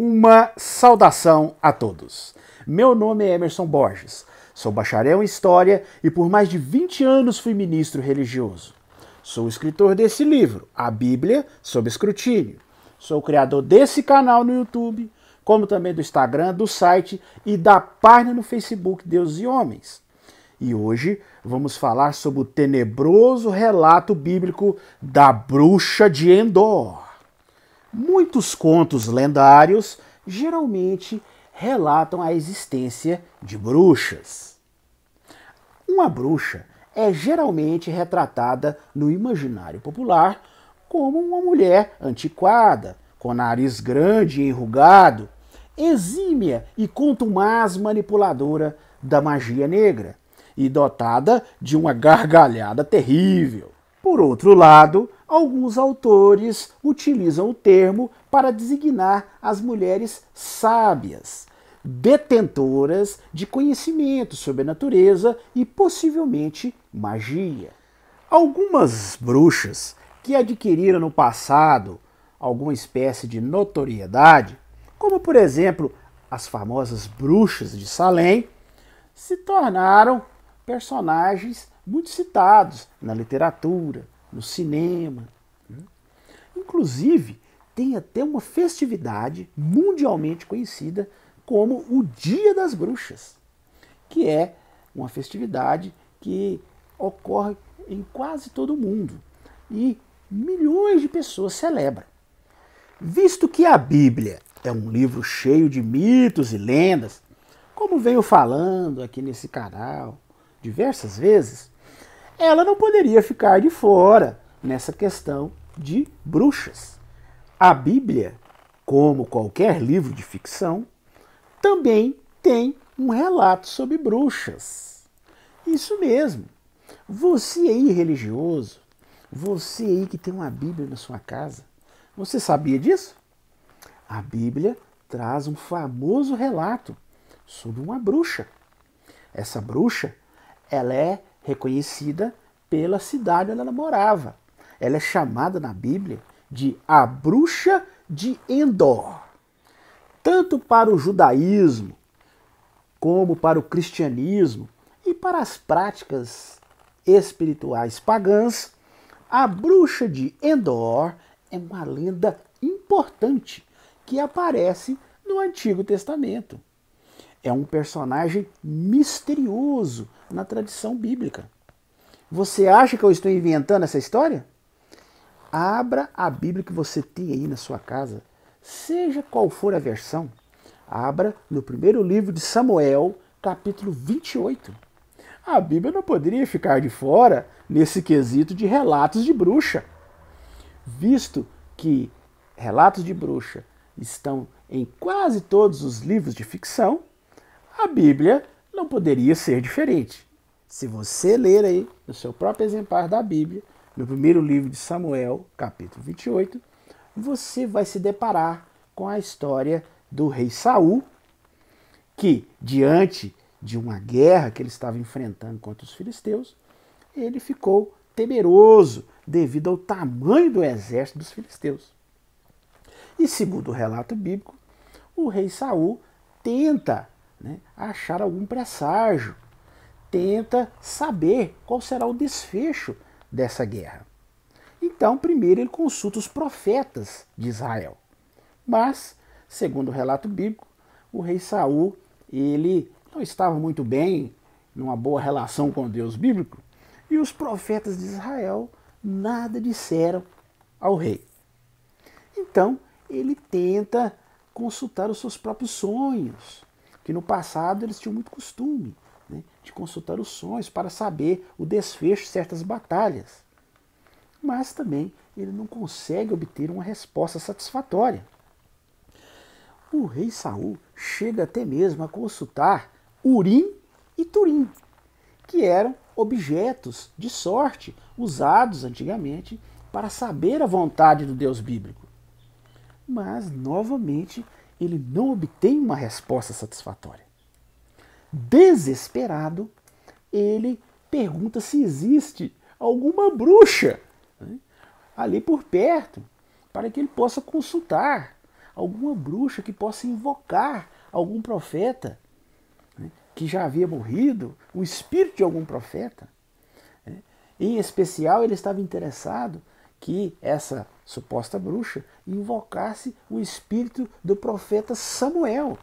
Uma saudação a todos. Meu nome é Emerson Borges, sou bacharel em História e por mais de 20 anos fui ministro religioso. Sou o escritor desse livro, A Bíblia sob Escrutínio. Sou o criador desse canal no YouTube, como também do Instagram, do site e da página no Facebook Deus e Homens. E hoje vamos falar sobre o tenebroso relato bíblico da bruxa de Endor. Muitos contos lendários geralmente relatam a existência de bruxas. Uma bruxa é geralmente retratada no imaginário popular como uma mulher antiquada, com nariz grande e enrugado, exímia e contumaz manipuladora da magia negra e dotada de uma gargalhada terrível. Por outro lado, alguns autores utilizam o termo para designar as mulheres sábias, detentoras de conhecimento sobre a natureza e possivelmente magia. Algumas bruxas que adquiriram no passado alguma espécie de notoriedade, como por exemplo as famosas bruxas de Salem, se tornaram personagens muito citados na literatura, no cinema. Inclusive, tem até uma festividade mundialmente conhecida como o Dia das Bruxas, que é uma festividade que ocorre em quase todo o mundo e milhões de pessoas celebram. Visto que a Bíblia é um livro cheio de mitos e lendas, como venho falando aqui nesse canal diversas vezes, ela não poderia ficar de fora nessa questão de bruxas. A Bíblia, como qualquer livro de ficção, também tem um relato sobre bruxas. Isso mesmo. Você aí religioso, você aí que tem uma Bíblia na sua casa, você sabia disso? A Bíblia traz um famoso relato sobre uma bruxa. Essa bruxa, ela é reconhecida pela cidade onde ela morava. Ela é chamada na Bíblia de a bruxa de Endor. Tanto para o judaísmo, como para o cristianismo e para as práticas espirituais pagãs, a bruxa de Endor é uma lenda importante que aparece no Antigo Testamento. É um personagem misterioso na tradição bíblica. Você acha que eu estou inventando essa história? Abra a Bíblia que você tem aí na sua casa, seja qual for a versão. Abra no primeiro livro de Samuel, capítulo 28. A Bíblia não poderia ficar de fora nesse quesito de relatos de bruxa, visto que relatos de bruxa estão em quase todos os livros de ficção. A Bíblia não poderia ser diferente. Se você ler aí no seu próprio exemplar da Bíblia, no primeiro livro de Samuel, capítulo 28, você vai se deparar com a história do rei Saul, que, diante de uma guerra que ele estava enfrentando contra os filisteus, ele ficou temeroso devido ao tamanho do exército dos filisteus. E segundo o relato bíblico, o rei Saul tenta achar algum presságio, tenta saber qual será o desfecho dessa guerra. Então, primeiro ele consulta os profetas de Israel. Mas, segundo o relato bíblico, o rei Saul, ele não estava muito bem, numa boa relação com o Deus bíblico, e os profetas de Israel nada disseram ao rei. Então, ele tenta consultar os seus próprios sonhos, que no passado eles tinham muito costume de consultar os sonhos para saber o desfecho de certas batalhas. Mas também ele não consegue obter uma resposta satisfatória. O rei Saul chega até mesmo a consultar Urim e Turim, que eram objetos de sorte usados antigamente para saber a vontade do Deus bíblico. Mas, novamente, ele não obtém uma resposta satisfatória. Desesperado, ele pergunta se existe alguma bruxa ali por perto, para que ele possa consultar alguma bruxa que possa invocar algum profeta, né, que já havia morrido, o espírito de algum profeta. Né? Em especial, ele estava interessado que essa suposta bruxa invocasse o espírito do profeta Samuel,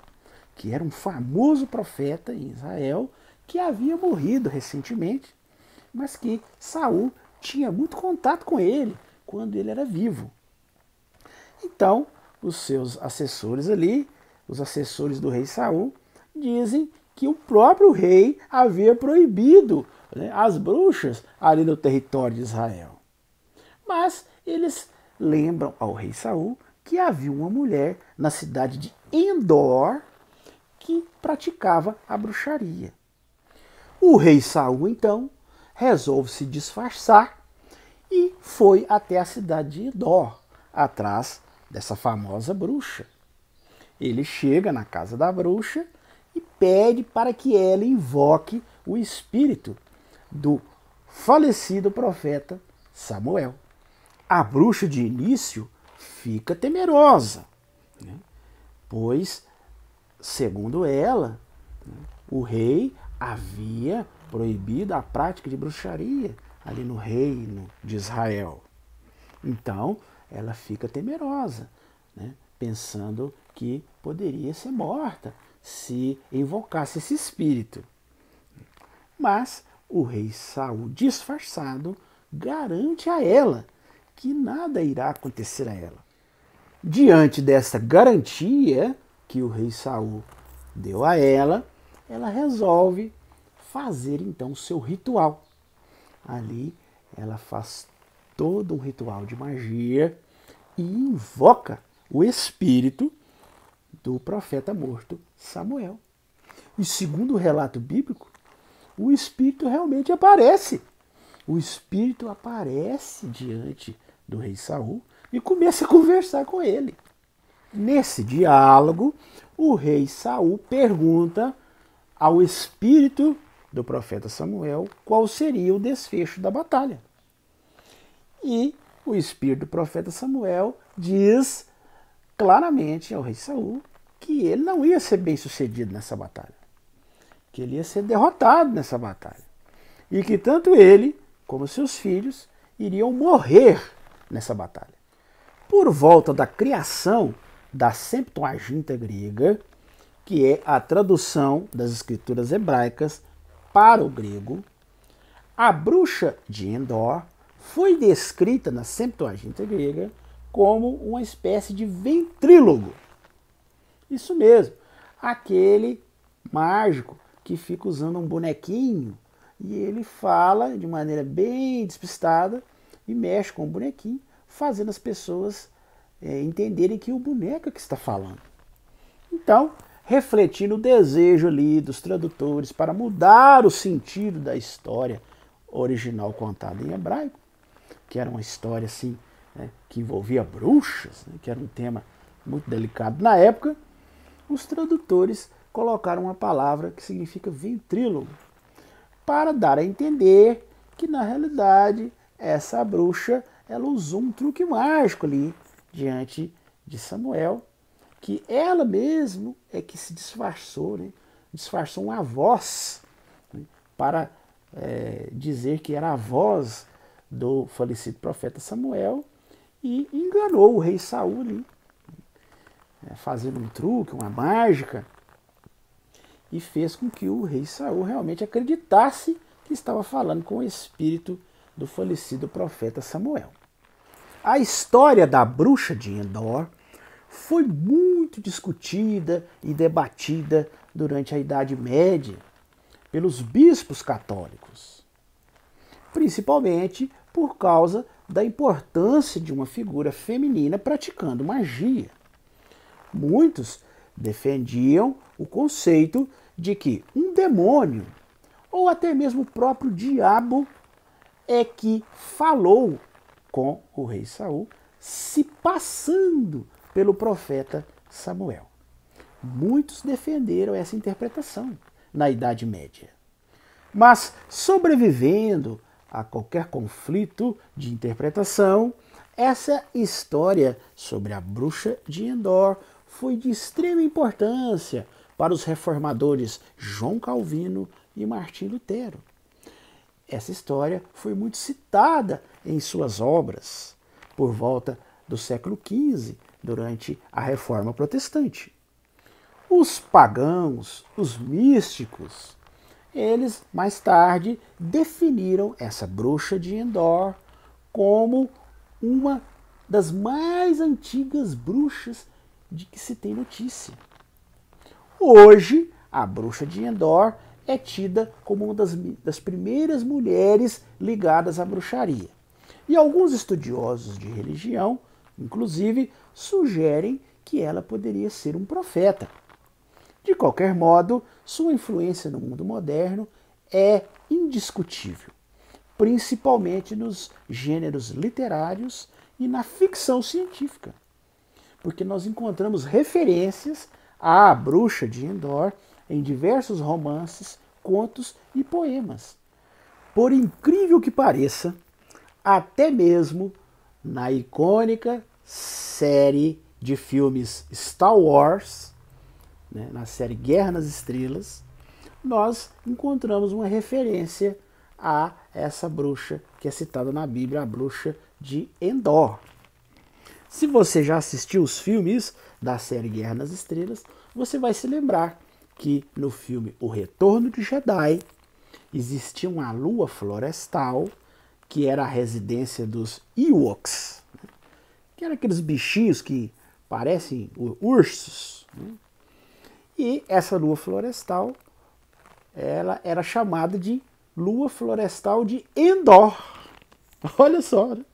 que era um famoso profeta em Israel, que havia morrido recentemente, mas que Saul tinha muito contato com ele quando ele era vivo. Então, os seus assessores ali, os assessores do rei Saul, dizem que o próprio rei havia proibido, né, as bruxas ali no território de Israel. Mas eles lembram ao rei Saul que havia uma mulher na cidade de Endor que praticava a bruxaria. O rei Saul, então, resolve se disfarçar e foi até a cidade de Endor, atrás dessa famosa bruxa. Ele chega na casa da bruxa e pede para que ela invoque o espírito do falecido profeta Samuel. A bruxa de início fica temerosa, né? Pois, segundo ela, o rei havia proibido a prática de bruxaria ali no reino de Israel. Então, ela fica temerosa, né, pensando que poderia ser morta se invocasse esse espírito. Mas o rei Saul, disfarçado, garante a ela que nada irá acontecer a ela. Diante dessa garantia que o rei Saul deu a ela resolve fazer então o seu ritual. Ali ela faz todo um ritual de magia e invoca o espírito do profeta morto Samuel. E segundo o relato bíblico, o espírito realmente aparece. O espírito aparece diante do rei Saul e começa a conversar com ele. Nesse diálogo, o rei Saul pergunta ao espírito do profeta Samuel qual seria o desfecho da batalha. E o espírito do profeta Samuel diz claramente ao rei Saul que ele não ia ser bem sucedido nessa batalha, que ele ia ser derrotado nessa batalha e que tanto ele como seus filhos iriam morrer nessa batalha. Por volta da criação da Septuaginta grega, que é a tradução das escrituras hebraicas para o grego, a bruxa de Endor foi descrita na Septuaginta grega como uma espécie de ventrílogo. Isso mesmo, aquele mágico que fica usando um bonequinho e ele fala de maneira bem despistada e mexe com o bonequinho, fazendo as pessoas entenderem que o boneco é que está falando. Então, refletindo o desejo ali dos tradutores para mudar o sentido da história original contada em hebraico, que era uma história assim, né, que envolvia bruxas, né, que era um tema muito delicado na época, os tradutores colocaram uma palavra que significa ventrílogo, para dar a entender que na realidade essa bruxa ela usou um truque mágico ali diante de Samuel, que ela mesmo é que se disfarçou, né? Disfarçou uma voz, né? Para dizer que era a voz do falecido profeta Samuel e enganou o rei Saul ali, fazendo um truque, uma mágica, e fez com que o rei Saul realmente acreditasse que estava falando com o espírito do falecido profeta Samuel. A história da bruxa de Endor foi muito discutida e debatida durante a Idade Média pelos bispos católicos, principalmente por causa da importância de uma figura feminina praticando magia. Muitos defendiam o conceito de que um demônio, ou até mesmo o próprio diabo, é que falou com o rei Saul, se passando pelo profeta Samuel. Muitos defenderam essa interpretação na Idade Média. Mas, sobrevivendo a qualquer conflito de interpretação, Essa história sobre a bruxa de Endor foi de extrema importância para os reformadores João Calvino e Martim Lutero. Essa história foi muito citada em suas obras por volta do século XV, durante a Reforma Protestante. Os pagãos, os místicos, eles mais tarde definiram essa bruxa de Endor como uma das mais antigas bruxas de que se tem notícia. Hoje, a bruxa de Endor é tida como uma das primeiras mulheres ligadas à bruxaria. E alguns estudiosos de religião, inclusive, sugerem que ela poderia ser um profeta. De qualquer modo, sua influência no mundo moderno é indiscutível, principalmente nos gêneros literários e na ficção científica, porque nós encontramos referências à bruxa de Endor em diversos romances, contos e poemas. Por incrível que pareça, até mesmo na icônica série de filmes Star Wars, né, na série Guerra nas Estrelas, nós encontramos uma referência a essa bruxa que é citada na Bíblia, a bruxa de Endor. Se você já assistiu os filmes da série Guerra nas Estrelas, você vai se lembrar que no filme O Retorno de Jedi existia uma lua florestal que era a residência dos Ewoks, né? Que eram aqueles bichinhos que parecem ursos, né? E essa lua florestal, ela era chamada de lua florestal de Endor. Olha só, né?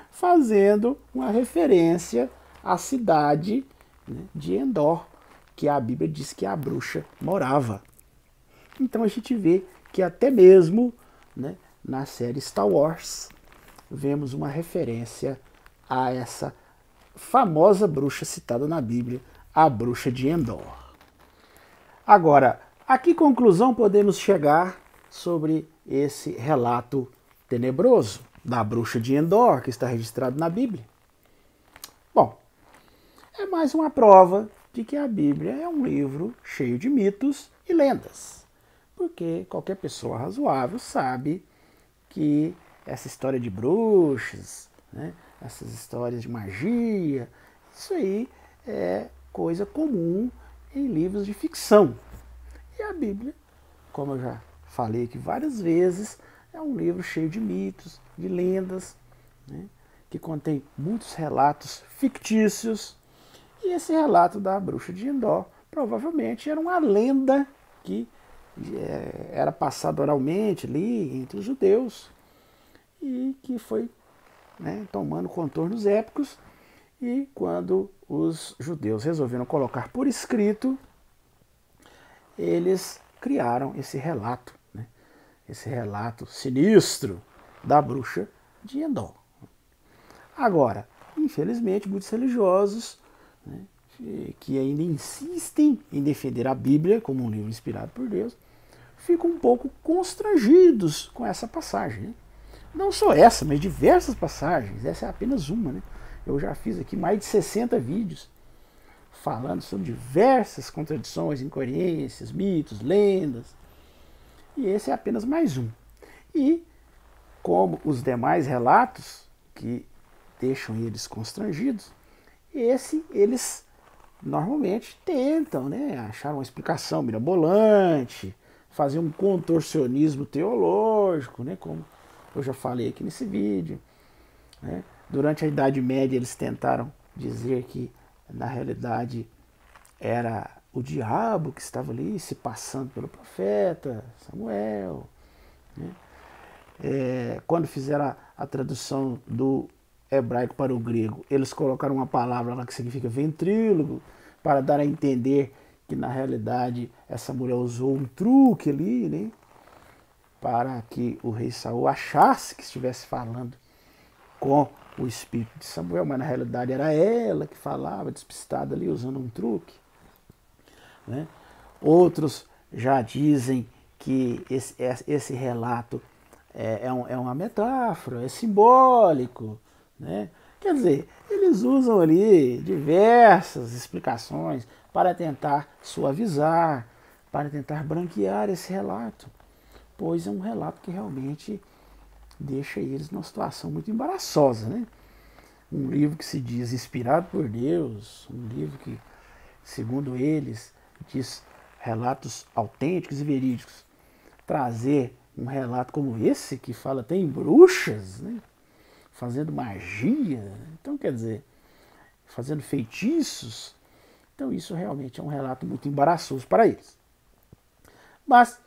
Fazendo uma referência à cidade, né, de Endor, que a Bíblia diz que a bruxa morava. Então a gente vê que até mesmo, né, na série Star Wars, vemos uma referência a essa famosa bruxa citada na Bíblia, a bruxa de Endor. Agora, a que conclusão podemos chegar sobre esse relato tenebroso da bruxa de Endor, que está registrado na Bíblia? Bom, é mais uma prova de que a Bíblia é um livro cheio de mitos e lendas. Porque qualquer pessoa razoável sabe que essa história de bruxas, né, essas histórias de magia, isso aí é coisa comum em livros de ficção. E a Bíblia, como eu já falei aqui várias vezes, é um livro cheio de mitos, de lendas, né, que contém muitos relatos fictícios. E esse relato da bruxa de Endor provavelmente era uma lenda que era passada oralmente ali entre os judeus e que foi, né, tomando contornos épicos. E quando os judeus resolveram colocar por escrito, eles criaram esse relato, né, esse relato sinistro da bruxa de Endor. Agora, infelizmente, muitos religiosos, né, que ainda insistem em defender a Bíblia como um livro inspirado por Deus, ficam um pouco constrangidos com essa passagem, né? Não só essa, mas diversas passagens. Essa é apenas uma, né? Eu já fiz aqui mais de 60 vídeos falando sobre diversas contradições, incoerências, mitos, lendas. E esse é apenas mais um. E, como os demais relatos que deixam eles constrangidos, eles normalmente tentam, né, achar uma explicação mirabolante, fazer um contorcionismo teológico, né, como eu já falei aqui nesse vídeo, né. Durante a Idade Média eles tentaram dizer que na realidade era o diabo que estava ali se passando pelo profeta Samuel, né. Quando fizeram a tradução do hebraico para o grego, eles colocaram uma palavra lá que significa ventrílogo, para dar a entender que na realidade essa mulher usou um truque ali, né, para que o rei Saul achasse que estivesse falando com o espírito de Samuel, mas na realidade era ela que falava, despistada ali, usando um truque, né. Outros já dizem que esse relato é uma metáfora, é simbólico, né, Quer dizer, eles usam ali diversas explicações para tentar suavizar, para tentar branquear esse relato, pois é um relato que realmente deixa eles numa situação muito embaraçosa, né? Um livro que se diz inspirado por Deus, um livro que, segundo eles, diz relatos autênticos e verídicos. Trazer um relato como esse, que fala até em bruxas, né? Fazendo magia, então quer dizer, fazendo feitiços, então isso realmente é um relato muito embaraçoso para eles. Mas,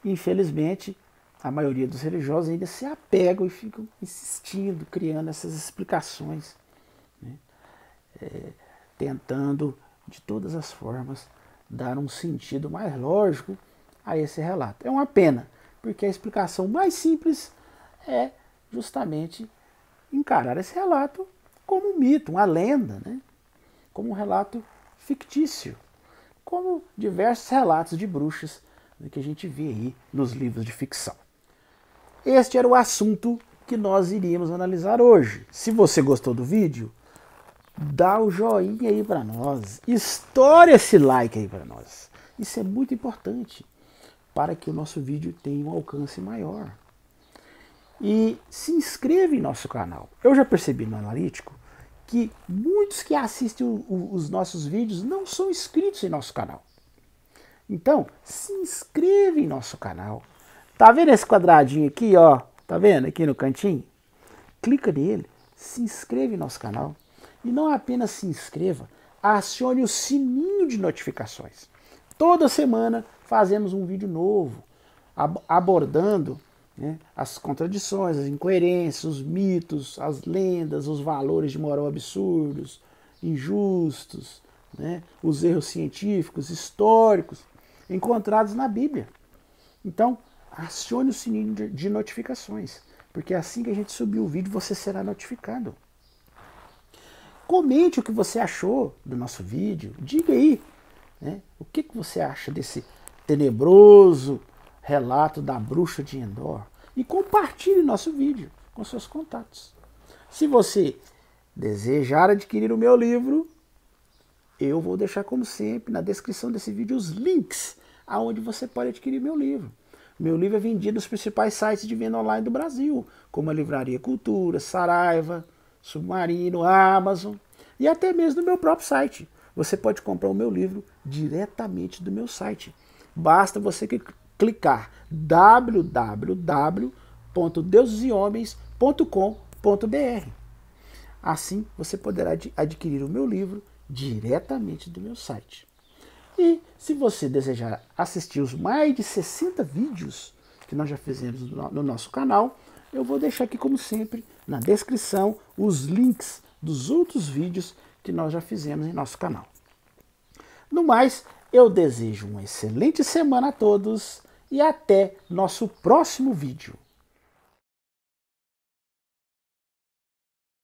infelizmente, a maioria dos religiosos ainda se apegam e ficam insistindo, criando essas explicações, né? Tentando, de todas as formas, dar um sentido mais lógico a esse relato. É uma pena, porque a explicação mais simples é justamente encarar esse relato como um mito, uma lenda, né? Como um relato fictício, como diversos relatos de bruxas que a gente vê aí nos livros de ficção. Este era o assunto que nós iríamos analisar hoje. Se você gostou do vídeo, dá o joinha aí para nós, estoure esse like aí para nós. Isso é muito importante para que o nosso vídeo tenha um alcance maior. E se inscreva em nosso canal. Eu já percebi no Analítico que muitos que assistem os nossos vídeos não são inscritos em nosso canal. Então, se inscreva em nosso canal. Tá vendo esse quadradinho aqui, ó? Tá vendo aqui no cantinho? Clica nele, se inscreva em nosso canal. E não apenas se inscreva, acione o sininho de notificações. Toda semana fazemos um vídeo novo, abordando, né, as contradições, as incoerências, os mitos, as lendas, os valores de moral absurdos, injustos, né, os erros científicos, históricos, encontrados na Bíblia. Então, acione o sininho de notificações, porque assim que a gente subir o vídeo, você será notificado. Comente o que você achou do nosso vídeo, diga aí, né, o que você acha desse tenebroso relato da bruxa de Endor, e compartilhe nosso vídeo com seus contatos. Se você desejar adquirir o meu livro, eu vou deixar, como sempre, na descrição desse vídeo os links aonde você pode adquirir meu livro. Meu livro é vendido nos principais sites de venda online do Brasil, como a Livraria Cultura, Saraiva, Submarino, Amazon e até mesmo no meu próprio site. Você pode comprar o meu livro diretamente do meu site. Basta você clicar www.deuseshomens.com.br. Assim você poderá adquirir o meu livro diretamente do meu site. E se você desejar assistir os mais de 60 vídeos que nós já fizemos no nosso canal, eu vou deixar aqui, como sempre, na descrição os links dos outros vídeos que nós já fizemos em nosso canal. No mais, eu desejo uma excelente semana a todos e até nosso próximo vídeo.